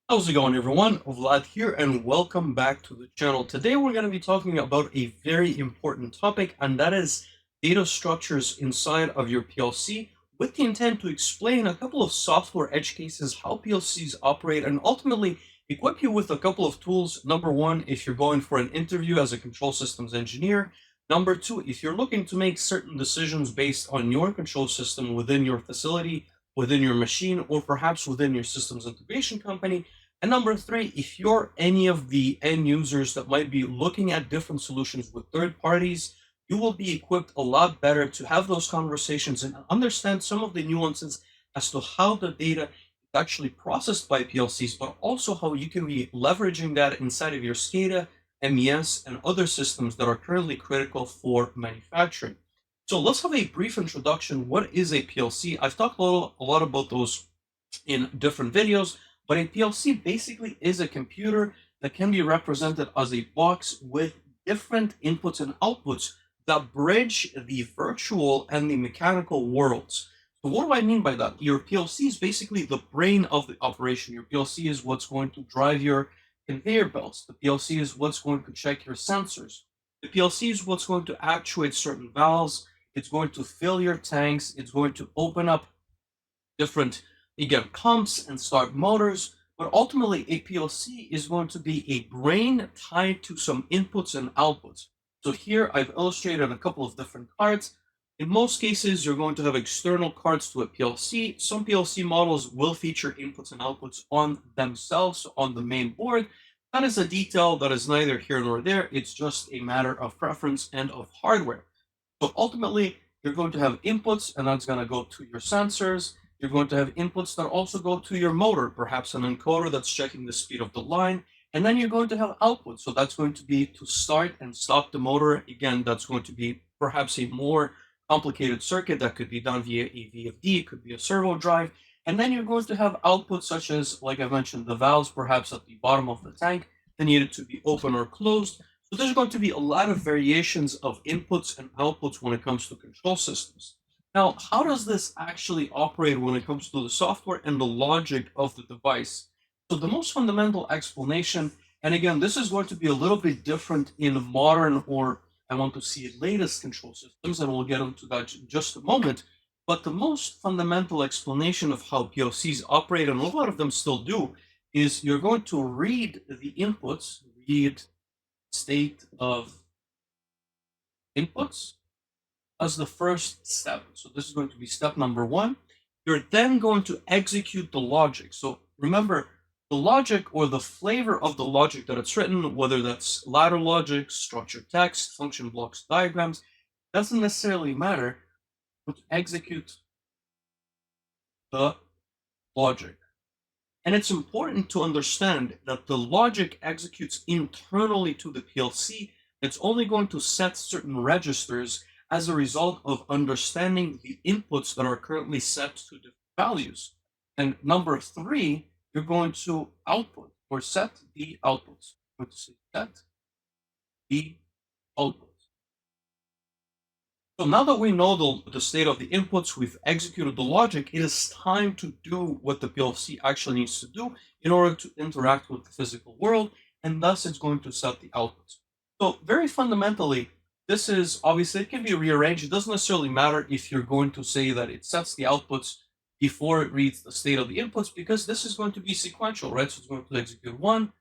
How's it going, everyone? Vlad here, and welcome back to the channel. Today, we're going to be talking about a very important topic, and that is data structures inside of your PLC, with the intent to explain a couple of software edge cases, how PLCs operate, and ultimately equip you with a couple of tools. Number one, if you're going for an interview as a control systems engineer. Number two, if you're looking to make certain decisions based on your control system within your facility, within your machine, or perhaps within your systems integration company. And number three, if you're any of the end users that might be looking at different solutions with third parties, you will be equipped a lot better to have those conversations and understand some of the nuances as to how the data is actually processed by PLCs, but also how you can be leveraging that inside of your SCADA, MES, and other systems that are currently critical for manufacturing. So let's have a brief introduction. What is a PLC? I've talked a lot about those in different videos, but a PLC basically is a computer that can be represented as a box with different inputs and outputs that bridge the virtual and the mechanical worlds. So, what do I mean by that? Your PLC is basically the brain of the operation. Your PLC is what's going to drive your conveyor belts. The PLC is what's going to check your sensors. The PLC is what's going to actuate certain valves. It's going to fill your tanks. It's going to open up different, again, pumps and start motors. But ultimately, a PLC is going to be a brain tied to some inputs and outputs. So here I've illustrated a couple of different cards. In most cases, you're going to have external cards to a PLC. Some PLC models will feature inputs and outputs on themselves on the main board. That is a detail that is neither here nor there. It's just a matter of preference and of hardware. So ultimately, you're going to have inputs, and that's going to go to your sensors. You're going to have inputs that also go to your motor, perhaps an encoder that's checking the speed of the line. And then you're going to have output. So that's going to be to start and stop the motor. Again, that's going to be perhaps a more complicated circuit that could be done via a VFD, it could be a servo drive. And then you're going to have outputs such as, like I mentioned, the valves perhaps at the bottom of the tank. They need it to be open or closed. So there's going to be a lot of variations of inputs and outputs when it comes to control systems. Now, how does this actually operate when it comes to the software and the logic of the device? So the most fundamental explanation, and again, this is going to be a little bit different in modern, or I want to see latest control systems, and we'll get into that in just a moment. But the most fundamental explanation of how PLCs operate, and a lot of them still do, is you're going to read the inputs, read state of inputs as the first step. So this is going to be step number one. You're then going to execute the logic. So remember, the logic or the flavor of the logic that it's written, whether that's ladder logic, structured text, function blocks, diagrams, doesn't necessarily matter, but execute the logic. And it's important to understand that the logic executes internally to the PLC. It's only going to set certain registers as a result of understanding the inputs that are currently set to different values. And number three, you're going to output or set the outputs. I'm going to say set the outputs. So now that we know the state of the inputs, we've executed the logic, it is time to do what the PLC actually needs to do in order to interact with the physical world, and thus it's going to set the outputs. So very fundamentally, this is obviously, it can be rearranged. It doesn't necessarily matter if you're going to say that it sets the outputs before it reads the state of the inputs, because this is going to be sequential, right? So it's going to execute one,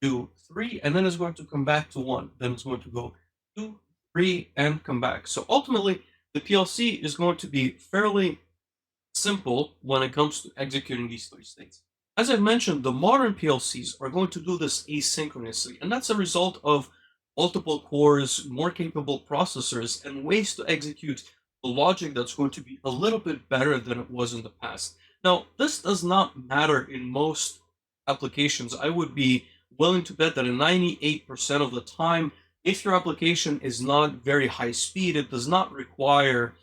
two, three, and then it's going to come back to one. Then it's going to go two, three, and come back. So ultimately, the PLC is going to be fairly simple when it comes to executing these three states. As I've mentioned, the modern PLCs are going to do this asynchronously, and that's a result of multiple cores, more capable processors, and ways to execute the logic that's going to be a little bit better than it was in the past. Now, this does not matter in most applications. I would be willing to bet that in 98% of the time, if your application is not very high speed, it does not require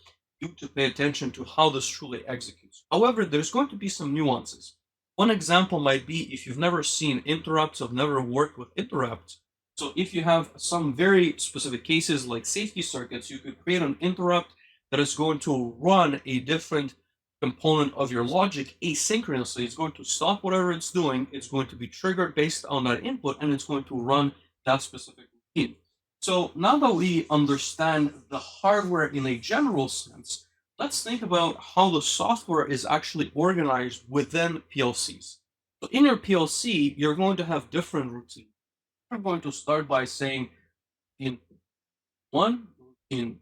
you to pay attention to how this truly executes. However, there's going to be some nuances. One example might be if you've never seen interrupts, have never worked with interrupts. So if you have some very specific cases like safety circuits, you could create an interrupt that is going to run a different component of your logic asynchronously. It's going to stop whatever it's doing. It's going to be triggered based on that input, and it's going to run that specific routine. So now that we understand the hardware in a general sense, let's think about how the software is actually organized within PLCs. So in your PLC, you're going to have different routines. We're going to start by saying in one, routine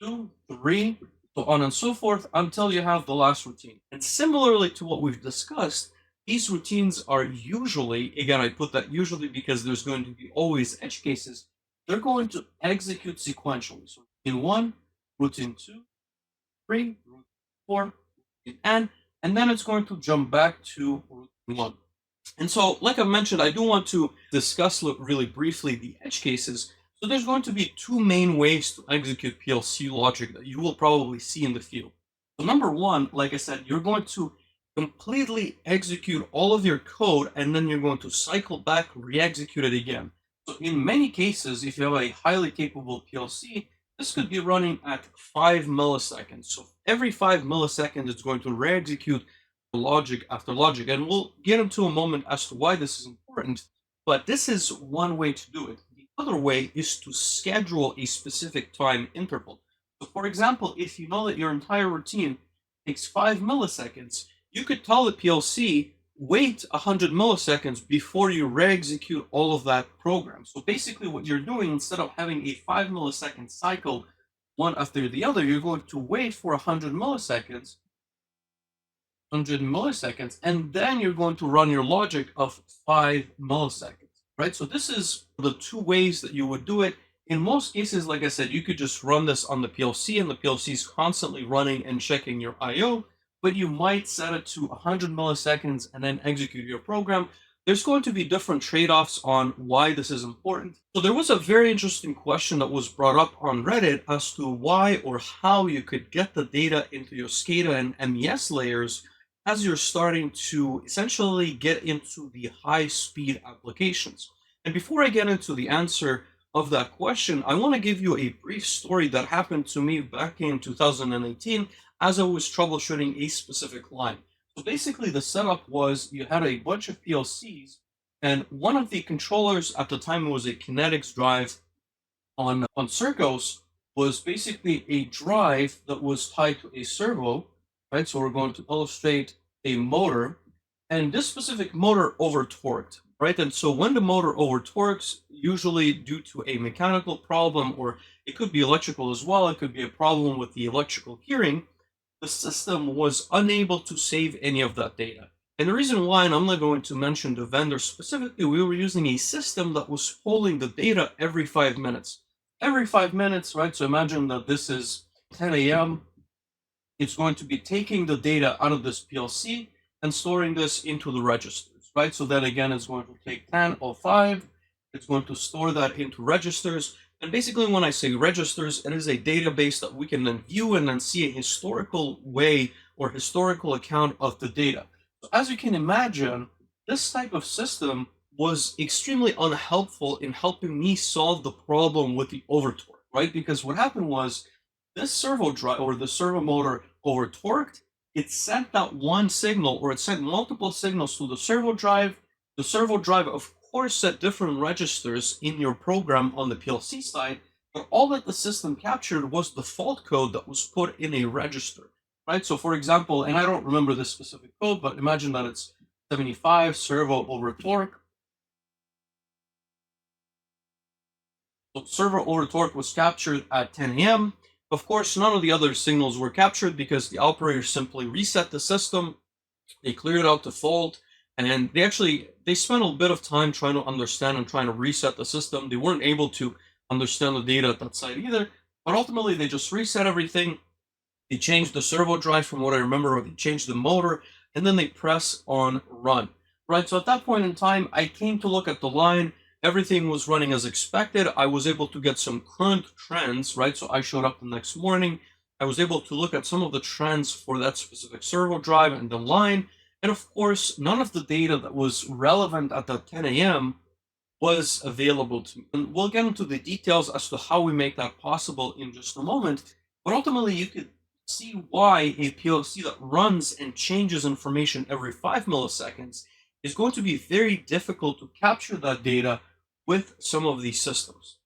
two, three, so on and so forth until you have the last routine. And similarly to what we've discussed, these routines are usually, again, I put that usually because there's going to be always edge cases, they're going to execute sequentially. So routine one, routine two, three, routine four, routine N, and then it's going to jump back to routine one. And so, like I mentioned, I do want to discuss really briefly the edge cases. So there's going to be two main ways to execute PLC logic that you will probably see in the field. So number one, like I said, you're going to completely execute all of your code and then you're going to cycle back, re-execute it again. So in many cases, if you have a highly capable PLC, this could be running at 5 milliseconds. So every 5 milliseconds, it's going to re-execute logic after logic. And we'll get into a moment as to why this is important. But this is one way to do it. The other way is to schedule a specific time interval. So, for example, if you know that your entire routine takes 5 milliseconds, you could tell the PLC, wait 100 milliseconds before you re-execute all of that program. So basically what you're doing, instead of having a 5 millisecond cycle one after the other, you're going to wait for 100 milliseconds, and then you're going to run your logic of 5 milliseconds, right? So this is the two ways that you would do it. In most cases, like I said, you could just run this on the PLC, and the PLC is constantly running and checking your I/O, but you might set it to 100 milliseconds and then execute your program. There's going to be different trade-offs on why this is important. So there was a very interesting question that was brought up on Reddit as to why or how you could get the data into your SCADA and MES layers as you're starting to essentially get into the high-speed applications. And before I get into the answer of that question, I want to give you a brief story that happened to me back in 2018 as I was troubleshooting a specific line. So basically, the setup was you had a bunch of PLCs, and one of the controllers at the time was a kinetics drive on Servos was basically a drive that was tied to a servo, right? So we're going to illustrate a motor, and this specific motor over torqued, right? And so when the motor over torques, usually due to a mechanical problem, or it could be electrical as well, it could be a problem with the electrical gearing, the system was unable to save any of that data. And the reason why, and I'm not going to mention the vendor specifically, we were using a system that was pulling the data every 5 minutes. Every 5 minutes, right? So imagine that this is 10 a.m. It's going to be taking the data out of this PLC and storing this into the registers, right? So then again, it's going to take 10:05. It's going to store that into registers. And basically, when I say registers, it is a database that we can then view and then see a historical way or historical account of the data. So as you can imagine, this type of system was extremely unhelpful in helping me solve the problem with the overtorque, right? Because what happened was this servo drive or the servo motor over torqued, it sent that one signal or it sent multiple signals to the servo drive. The servo drive, of course, set different registers in your program on the PLC side, but all that the system captured was the fault code that was put in a register, right? So for example, and I don't remember this specific code, but imagine that it's 75 servo over torque. So servo over torque was captured at 10 a.m. Of course, none of the other signals were captured because the operator simply reset the system. They cleared out the fault, and they spent a bit of time trying to understand and trying to reset the system. They weren't able to understand the data at that side either, but ultimately they just reset everything. They changed the servo drive from what I remember, or they changed the motor, and then they press on run, right? So at that point in time, I came to look at the line. Everything was running as expected. I was able to get some current trends, right? So I showed up the next morning. I was able to look at some of the trends for that specific servo drive and the line. And of course, none of the data that was relevant at that 10 a.m. was available to me. And we'll get into the details as to how we make that possible in just a moment. But ultimately, you could see why a PLC that runs and changes information every 5 milliseconds is going to be very difficult to capture that data with some of these systems.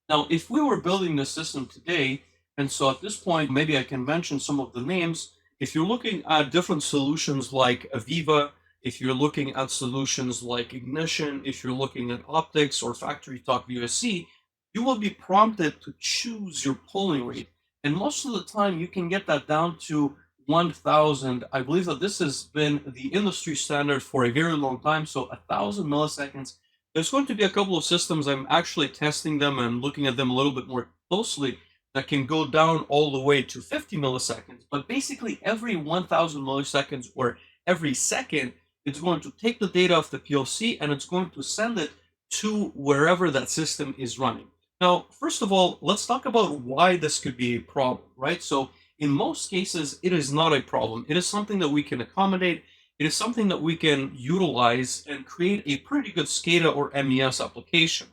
Now, if we were building this system today, and so at this point, maybe I can mention some of the names. If you're looking at different solutions like Aviva, if you're looking at solutions like Ignition, if you're looking at optics or factory talk VSC, you will be prompted to choose your polling rate. And most of the time, you can get that down to 1000. I believe that this has been the industry standard for a very long time. So 1000 milliseconds. There's going to be a couple of systems I'm actually testing them and looking at them a little bit more closely that can go down all the way to 50 milliseconds. But basically, every 1000 milliseconds or every second, it's going to take the data of the PLC and it's going to send it to wherever that system is running. Now, first of all, let's talk about why this could be a problem, right? So, in most cases, it is not a problem. It is something that we can accommodate. It is something that we can utilize and create a pretty good SCADA or MES application.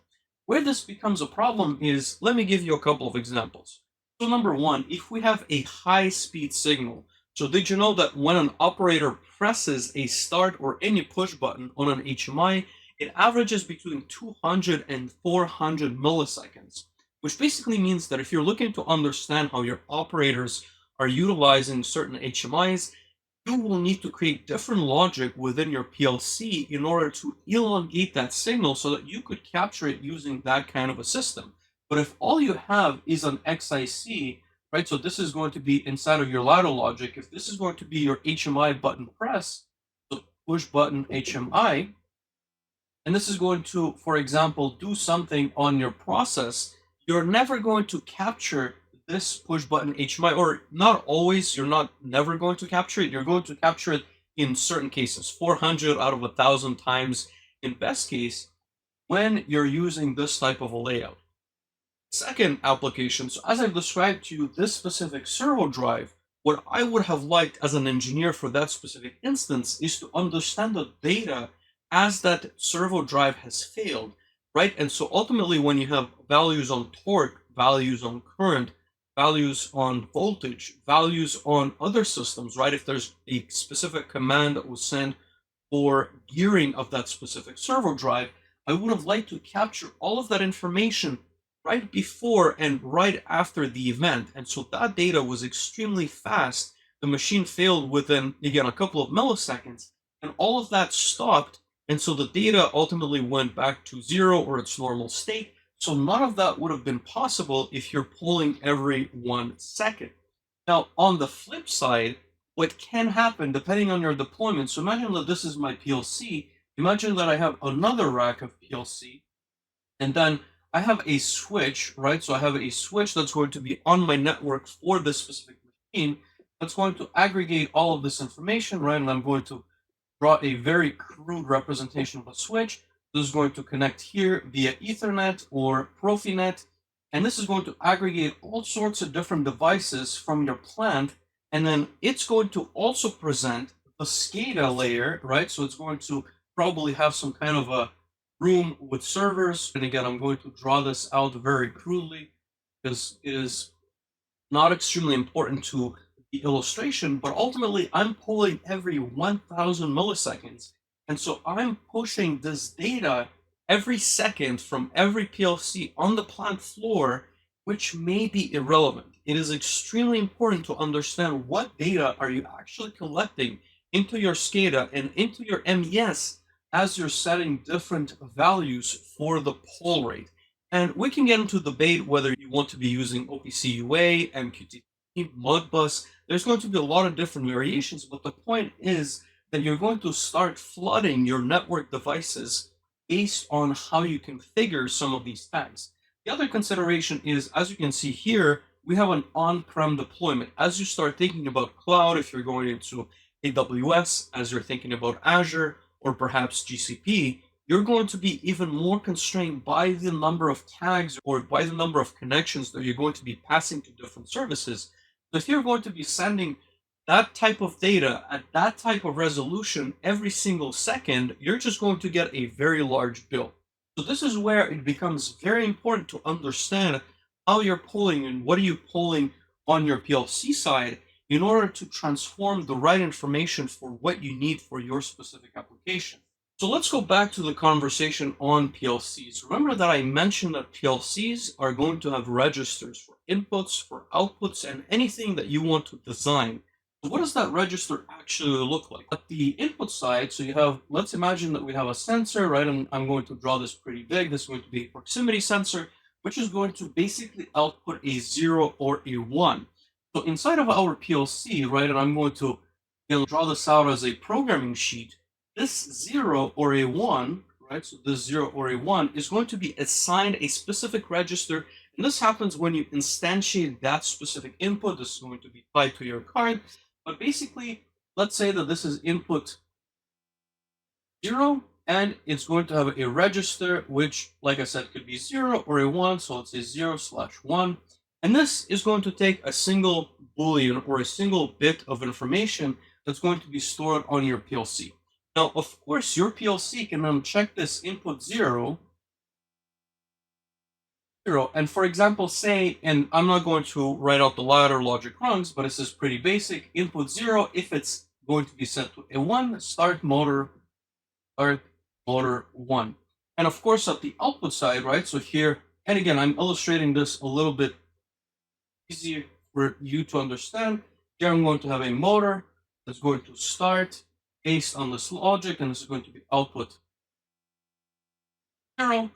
Where this becomes a problem is, let me give you a couple of examples. So number one, if we have a high speed signal, so did you know that when an operator presses a start or any push button on an HMI, it averages between 200 and 400 milliseconds, which basically means that if you're looking to understand how your operators are utilizing certain HMIs, you will need to create different logic within your PLC in order to elongate that signal so that you could capture it using that kind of a system. But if all you have is an XIC, right, so this is going to be inside of your ladder logic. If this is going to be your HMI button press, the push button HMI, and this is going to, for example, do something on your process, you're never going to capture this push button HMI, or not always, you're not never going to capture it. You're going to capture it in certain cases, 400 out of 1,000 times in best case, when you're using this type of a layout. Second application, so as I've described to you, this specific servo drive, what I would have liked as an engineer for that specific instance is to understand the data as that servo drive has failed, right? And so ultimately, when you have values on torque, values on current, values on voltage, values on other systems, right? If there's a specific command that was sent for gearing of that specific servo drive, I would have liked to capture all of that information right before and right after the event. And so that data was extremely fast. The machine failed within, again, a couple of milliseconds, and all of that stopped. And so the data ultimately went back to zero or its normal state. So none of that would have been possible if you're pulling every 1 second. Now, on the flip side, what can happen depending on your deployment. So imagine that this is my PLC. Imagine that I have another rack of PLC, and then I have a switch, right? So I have a switch that's going to be on my network for this specific machine that's going to aggregate all of this information, right? And I'm going to draw a very crude representation of a switch. This is going to connect here via Ethernet or Profinet, and this is going to aggregate all sorts of different devices from your plant, and then it's going to also present a SCADA layer, right? So it's going to probably have some kind of a room with servers. And again, I'm going to draw this out very crudely because it is not extremely important to the illustration, but ultimately I'm pulling every 1000 milliseconds. And so I'm pushing this data every second from every PLC on the plant floor, which may be irrelevant. It is extremely important to understand what data are you actually collecting into your SCADA and into your MES as you're setting different values for the pull rate. And we can get into debate whether you want to be using OPC UA, MQTT, Modbus. There's going to be a lot of different variations, but the point is that you're going to start flooding your network devices based on how you configure some of these tags. The other consideration is, as you can see here, we have an on-prem deployment. As you start thinking about cloud, if you're going into AWS, as you're thinking about Azure, or perhaps GCP, you're going to be even more constrained by the number of tags or by the number of connections that you're going to be passing to different services. So if you're going to be sending that type of data at that type of resolution every single second, you're just going to get a very large bill. So this is where it becomes very important to understand how you're pulling and what are you pulling on your PLC side in order to transform the right information for what you need for your specific application. So let's go back to the conversation on PLCs. Remember that I mentioned that PLCs are going to have registers for inputs, for outputs, and anything that you want to design. So what does that register actually look like? At the input side, so you have, let's imagine that we have a sensor, right? And I'm going to draw this pretty big. This is going to be a proximity sensor, which is going to basically output a 0 or a 1. So inside of our PLC, right, and I'm going to draw this out as a programming sheet, this 0 or a 1, right, so this 0 or a 1 is going to be assigned a specific register, and this happens when you instantiate that specific input. This is going to be tied to your card, but basically, let's say that this is input 0, and it's going to have a register, which, like I said, could be 0 or a 1, so let's say 0/1. And this is going to take a single Boolean or a single bit of information that's going to be stored on your PLC. Now, of course, your PLC can then check this input 0, and for example, say, and I'm not going to write out the ladder logic rungs, but this is pretty basic, input 0, if it's going to be set to a 1, start motor 1. And of course, at the output side, right, so here, and again, I'm illustrating this a little bit easier for you to understand. Here I'm going to have a motor that's going to start based on this logic, and this is going to be output 0.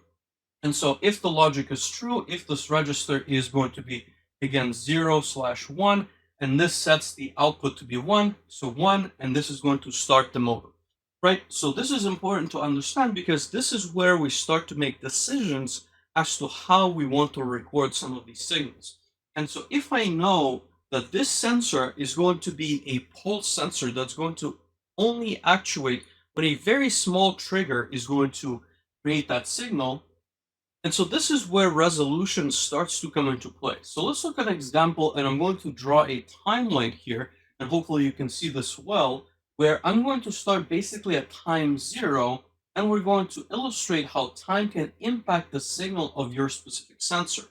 And so if the logic is true, if this register is going to be, again, 0/1, and this sets the output to be 1, so 1, and this is going to start the motor, right? So this is important to understand because this is where we start to make decisions as to how we want to record some of these signals. And so if I know that this sensor is going to be a pulse sensor that's going to only actuate when a very small trigger is going to create that signal, and so this is where resolution starts to come into play. So let's look at an example, and I'm going to draw a timeline here, and hopefully you can see this well, where I'm going to start basically at time 0, and we're going to illustrate how time can impact the signal of your specific sensor.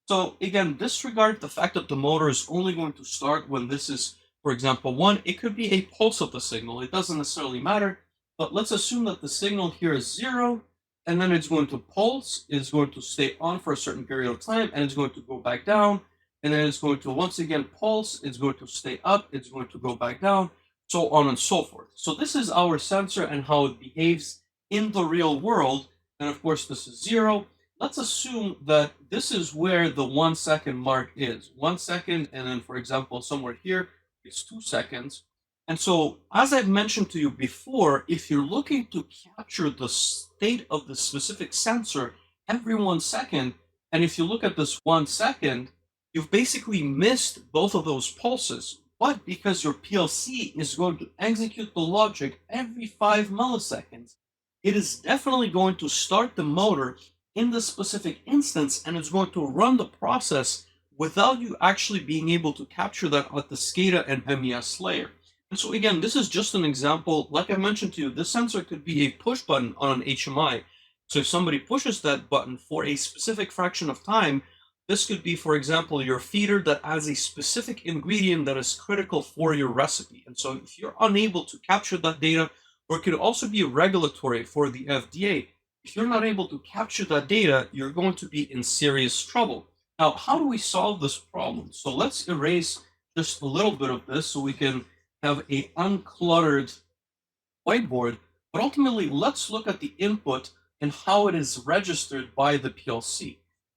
So again, disregard the fact that the motor is only going to start when this is, for example, 1. It could be a pulse of the signal. It doesn't necessarily matter, but let's assume that the signal here is 0, and then it's going to pulse, it's going to stay on for a certain period of time, and it's going to go back down, and then it's going to once again pulse, it's going to stay up, it's going to go back down, so on and so forth. So this is our sensor and how it behaves in the real world, and of course this is 0. Let's assume that this is where the 1 second mark is. 1 second, and then for example, somewhere here is 2 seconds. And so, as I've mentioned to you before, if you're looking to capture the state of the specific sensor every 1 second, and if you look at this 1 second, you've basically missed both of those pulses. But because your PLC is going to execute the logic every 5 milliseconds, it is definitely going to start the motor in this specific instance, and it's going to run the process without you actually being able to capture that at the SCADA and MES layer. And so again, this is just an example. Like I mentioned to you, this sensor could be a push button on an HMI. So if somebody pushes that button for a specific fraction of time, this could be, for example, your feeder that has a specific ingredient that is critical for your recipe. And so if you're unable to capture that data, or it could also be regulatory for the FDA, if you're not able to capture that data, you're going to be in serious trouble. Now, how do we solve this problem? So let's erase just a little bit of this so we can have a uncluttered whiteboard, but ultimately let's look at the input and how it is registered by the PLC.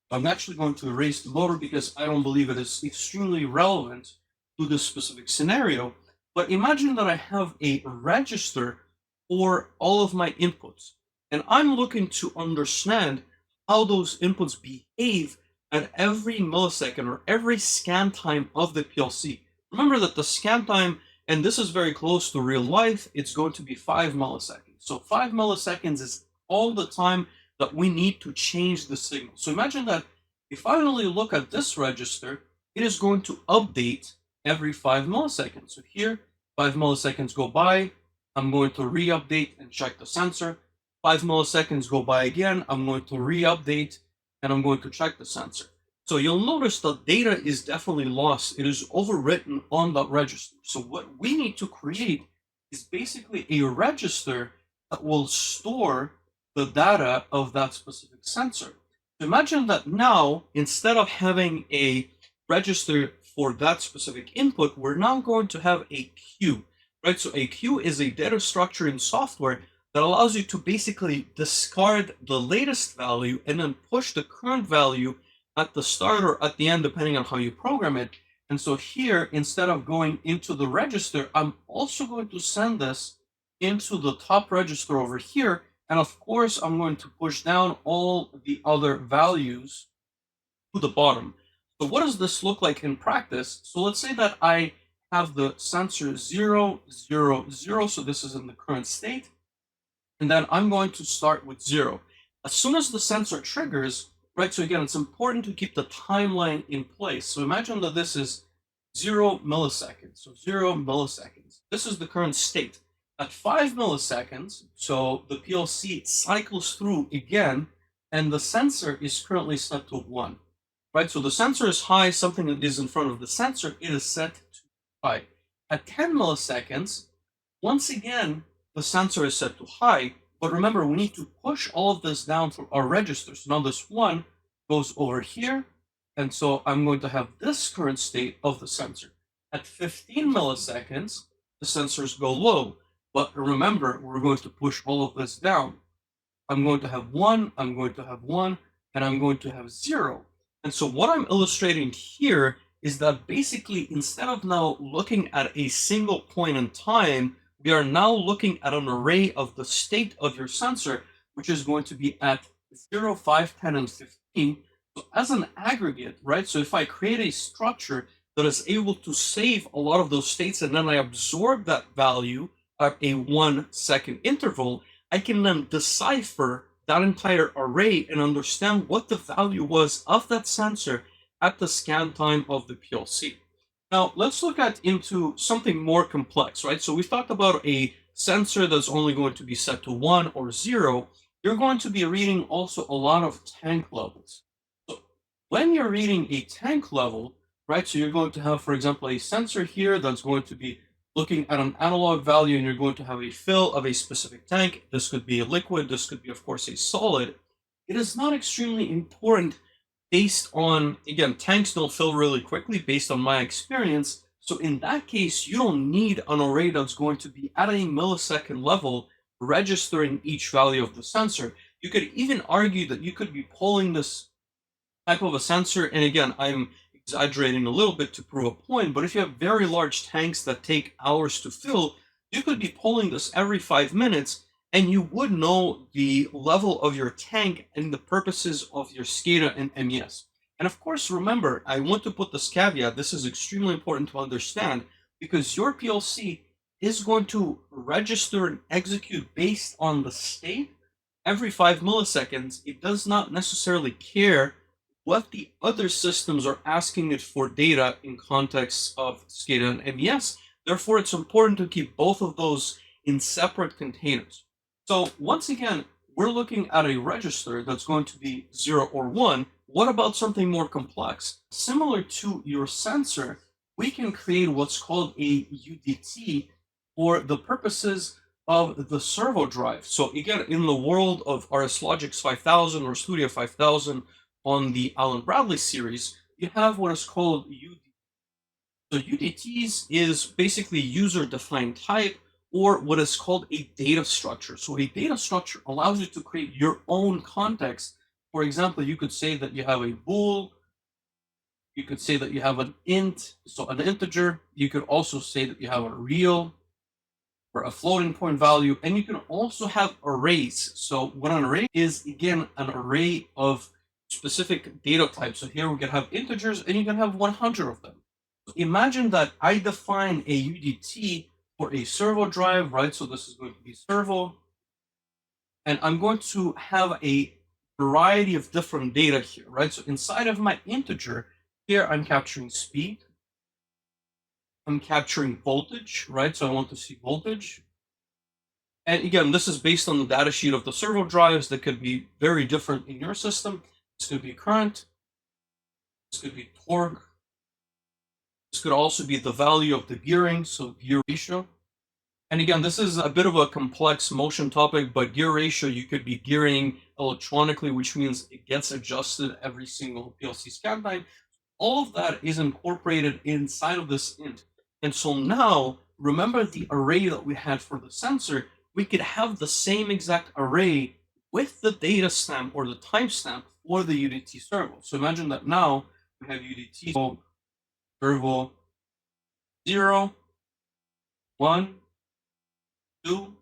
I'm actually going to erase the motor because I don't believe it is extremely relevant to this specific scenario, but imagine that I have a register for all of my inputs, and I'm looking to understand how those inputs behave at every millisecond or every scan time of the PLC. Remember that the scan time, and this is very close to real life, it's going to be 5 milliseconds. So 5 milliseconds is all the time that we need to change the signal. So imagine that if I only look at this register, it is going to update every 5 milliseconds. So here, 5 milliseconds go by, I'm going to re-update and check the sensor. 5 milliseconds go by again, I'm going to re-update and I'm going to check the sensor. So you'll notice the data is definitely lost. It is overwritten on the register. So what we need to create is basically a register that will store the data of that specific sensor. Imagine that now, instead of having a register for that specific input, we're now going to have a queue, right? So a queue is a data structure in software that allows you to basically discard the latest value and then push the current value at the start or at the end, depending on how you program it. And so here, instead of going into the register, I'm also going to send this into the top register over here. And of course, I'm going to push down all the other values to the bottom. So what does this look like in practice? So let's say that I have the sensor 0, 0, 0. So this is in the current state. And then I'm going to start with 0. As soon as the sensor triggers, right, so again, it's important to keep the timeline in place. So imagine that this is 0 milliseconds, so 0 milliseconds. This is the current state. At 5 milliseconds, so the PLC cycles through again, and the sensor is currently set to 1, right? So the sensor is high, something that is in front of the sensor, it is set to high. At 10 milliseconds, once again, the sensor is set to high, but remember, we need to push all of this down through our register. So now this 1 goes over here, and so I'm going to have this current state of the sensor. At 15 milliseconds, the sensors go low, but remember, we're going to push all of this down. I'm going to have 1, I'm going to have 1, and I'm going to have 0. And so what I'm illustrating here is that basically, instead of now looking at a single point in time, we are now looking at an array of the state of your sensor, which is going to be at 0, 5, 10, and 15. So as an aggregate, right? So if I create a structure that is able to save a lot of those states and then I absorb that value at a 1 second interval, I can then decipher that entire array and understand what the value was of that sensor at the scan time of the PLC. Now, let's look at into something more complex, right? So we've talked about a sensor that's only going to be set to 1 or 0. You're going to be reading also a lot of tank levels. So when you're reading a tank level, right, so you're going to have, for example, a sensor here that's going to be looking at an analog value, and you're going to have a fill of a specific tank. This could be a liquid, this could be, of course, a solid. It is not extremely important based on, again, tanks don't fill really quickly based on my experience. So in that case, you don't need an array that's going to be at a millisecond level registering each value of the sensor. You could even argue that you could be pulling this type of a sensor, and again, I'm exaggerating a little bit to prove a point, but if you have very large tanks that take hours to fill, you could be pulling this every 5 minutes, and you would know the level of your tank and the purposes of your SCADA and MES. And of course, remember, I want to put this caveat, this is extremely important to understand, because your PLC is going to register and execute based on the state every 5 milliseconds. It does not necessarily care what the other systems are asking it for data in context of SCADA and MES. Therefore, it's important to keep both of those in separate containers. So once again, we're looking at a register that's going to be 0 or 1. What about something more complex? Similar to your sensor, we can create what's called a UDT for the purposes of the servo drive. So again, in the world of RS Logix 5000 or Studio 5000 on the Allen Bradley series, you have what is called UDT. So UDTs is basically user-defined type, or what is called a data structure. So a data structure allows you to create your own context. For example, you could say that you have a bool, you could say that you have an int, so an integer. You could also say that you have a real or a floating point value, and you can also have arrays. So what an array is, again, an array of specific data types. So here we can have integers, and you can have 100 of them. So imagine that I define a UDT for a servo drive, right? So this is going to be servo, and I'm going to have a variety of different data here, right? So inside of my integer, here I'm capturing speed, I'm capturing voltage, right? So I want to see voltage. And again, this is based on the data sheet of the servo drives that could be very different in your system. This could be current. This could be torque. This could also be the value of the gearing, so gear ratio. And again, this is a bit of a complex motion topic, but gear ratio, you could be gearing electronically, which means it gets adjusted every single PLC scan time. All of that is incorporated inside of this int. And so now, remember the array that we had for the sensor, we could have the same exact array with the data stamp or the timestamp for the UDT servo. So imagine that now we have UDT servo 0, 1, 2,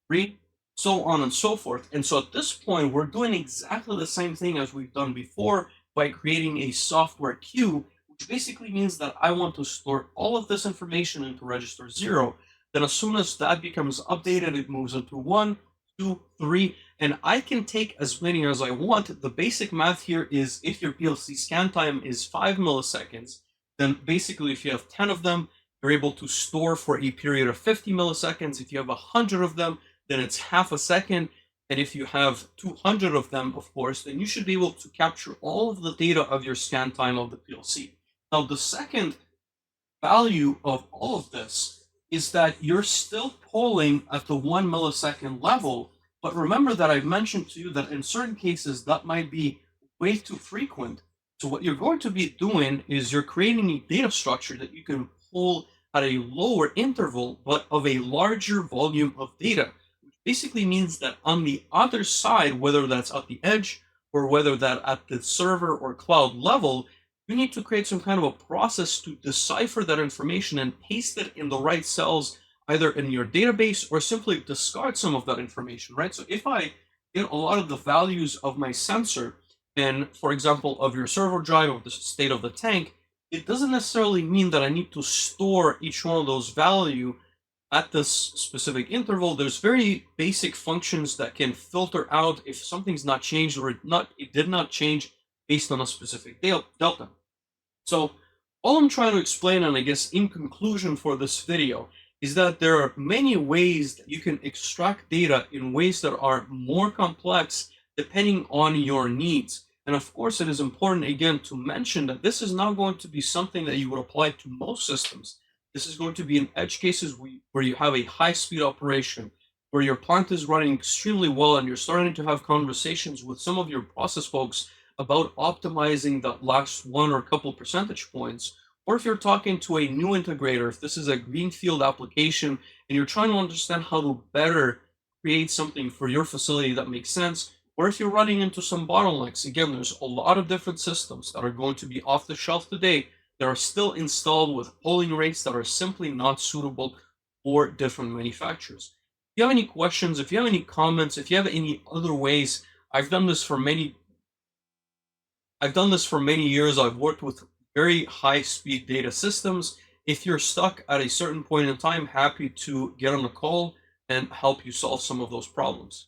3, so on and so forth. And so at this point, we're doing exactly the same thing as we've done before by creating a software queue, which basically means that I want to store all of this information into register 0. Then as soon as that becomes updated, it moves into 1, 2, 3, and I can take as many as I want. The basic math here is if your PLC scan time is 5 milliseconds, then basically if you have 10 of them, you're able to store for a period of 50 milliseconds. If you have 100 of them, then it's half a second. And if you have 200 of them, of course, then you should be able to capture all of the data of your scan time of the PLC. Now, the second value of all of this is that you're still polling at the 1 millisecond level. But remember that I've mentioned to you that in certain cases, that might be way too frequent. So what you're going to be doing is you're creating a data structure that you can pull at a lower interval, but of a larger volume of data, which basically means that on the other side, whether that's at the edge or whether that at the server or cloud level, you need to create some kind of a process to decipher that information and paste it in the right cells, either in your database or simply discard some of that information, right? So if I get a lot of the values of my sensor and, for example, of your servo drive, of the state of the tank, it doesn't necessarily mean that I need to store each one of those value at this specific interval. There's very basic functions that can filter out if something's not changed or it did not change based on a specific delta. So all I'm trying to explain, and I guess in conclusion for this video, is that there are many ways that you can extract data in ways that are more complex depending on your needs. And of course, it is important again to mention that this is not going to be something that you would apply to most systems. This is going to be in edge cases where you have a high speed operation, where your plant is running extremely well and you're starting to have conversations with some of your process folks about optimizing that last one or couple percentage points. Or if you're talking to a new integrator, if this is a Greenfield application and you're trying to understand how to better create something for your facility that makes sense, or if you're running into some bottlenecks, again, there's a lot of different systems that are going to be off the shelf today that are still installed with polling rates that are simply not suitable for different manufacturers. If you have any questions, if you have any comments, if you have any other ways, I've done this for many years. I've worked with very high speed data systems. If you're stuck at a certain point in time, happy to get on a call and help you solve some of those problems.